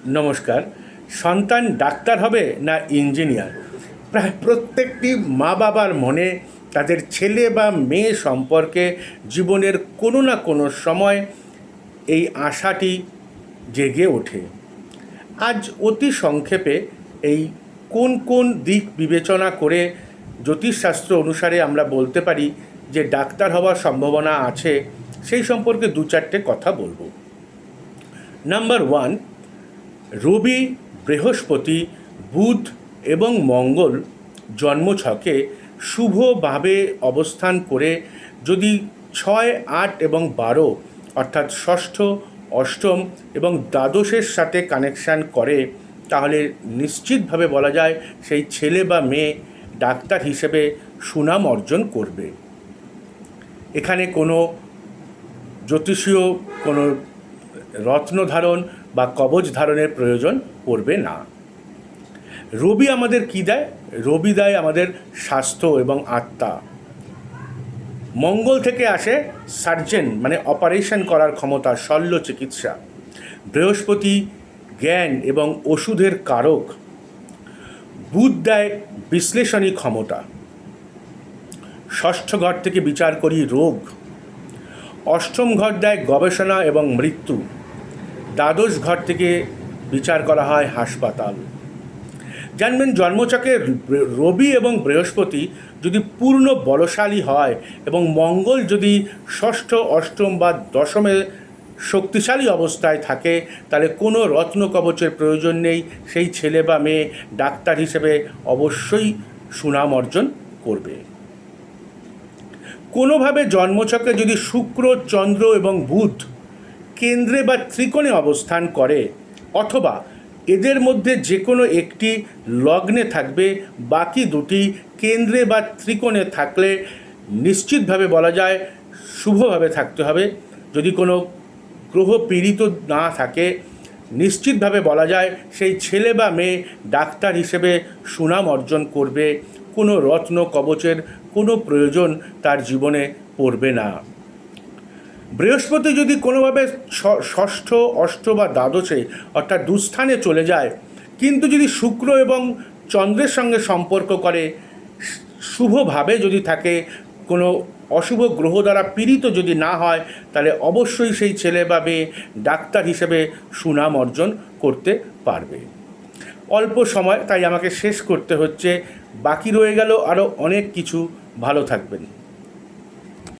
নমস্কার। সন্তান ডাক্তার হবে না ইঞ্জিনিয়ার, প্রায় প্রত্যেকটি মা বাবার মনে তাদের ছেলে বা মেয়ে সম্পর্কে জীবনের কোনো না কোনো সময় এই আশাটি জেগে ওঠে। আজ অতি সংক্ষেপে এই কোন কোন দিক বিবেচনা করে জ্যোতিষশাস্ত্র অনুসারে আমরা বলতে পারি যে ডাক্তার হওয়ার সম্ভাবনা আছে, সেই সম্পর্কে দু চারটে কথা বলবো। নাম্বার ওয়ান, রবি, বৃহস্পতি, বুধ এবং মঙ্গল জন্মছকে শুভভাবে অবস্থান করে যদি 6, 8 এবং 12 অর্থাৎ ষষ্ঠ, অষ্টম এবং দ্বাদশের সাথে কানেকশান করে, তাহলে নিশ্চিতভাবে বলা যায় সেই ছেলে বা মেয়ে ডাক্তার হিসেবে সুনাম অর্জন করবে। এখানে কোনো জ্যোতিষীয় কোনো রত্ন ধারণ বা কবচ ধারণের প্রয়োজন পড়বে না। রবি আমাদের কী দেয়? রবি দেয় আমাদের স্বাস্থ্য এবং আত্মা। মঙ্গল থেকে আসে সার্জেন মানে অপারেশন করার ক্ষমতা, শল্য চিকিৎসা। বৃহস্পতি জ্ঞান এবং ওষুধের কারক। বুধ দেয় বিশ্লেষণী ক্ষমতা। ষষ্ঠ ঘর থেকে বিচার করি রোগ। অষ্টম ঘর দেয় গবেষণা এবং মৃত্যু। দ্বাদশ ঘর থেকে বিচার করা হয় হাসপাতাল। জানবেন, জন্মচকে রবি এবং বৃহস্পতি যদি পূর্ণ বলশালী হয় এবং মঙ্গল যদি ষষ্ঠ, অষ্টম বা দশমে শক্তিশালী অবস্থায় থাকে, তাহলে কোনো রত্ন কবচের প্রয়োজন নেই। সেই ছেলে বা মেয়ে ডাক্তার হিসেবে অবশ্যই সুনাম অর্জন করবে। কোনোভাবে জন্মছকে যদি শুক্র, চন্দ্র এবং বুধ কেন্দ্রে বা ত্রিকোণে অবস্থান করে, অথবা এদের মধ্যে যে কোনো একটি লগ্নে থাকবে, বাকি দুটি কেন্দ্রে বা ত্রিকোণে থাকলে নিশ্চিতভাবে বলা যায় শুভভাবে থাকতে হবে। যদি কোনো গ্রহ পীড়িত না থাকে, নিশ্চিতভাবে বলা যায় সেই ছেলে বা মেয়ে ডাক্তার হিসেবে সুনাম অর্জন করবে। কোনো রত্ন কবচের কোনো প্রয়োজন তার জীবনে পড়বে না। বৃহস্পতি যদি কোনোভাবে ষষ্ঠ, অষ্ট বা দ্বাদশে অর্থাৎ দুস্থানে চলে যায়, কিন্তু যদি শুক্র এবং চন্দ্রের সঙ্গে সম্পর্ক করে, শুভভাবে যদি থাকে, কোনো অশুভ গ্রহ দ্বারা পীড়িত যদি না হয়, তাহলে অবশ্যই সেই ছেলে বা মেয়ে ডাক্তার হিসেবে সুনাম অর্জন করতে পারবে। অল্প সময়, তাই আমাকে শেষ করতে হচ্ছে। বাকি রয়ে গেল আরও অনেক কিছু। ভালো থাকবেন।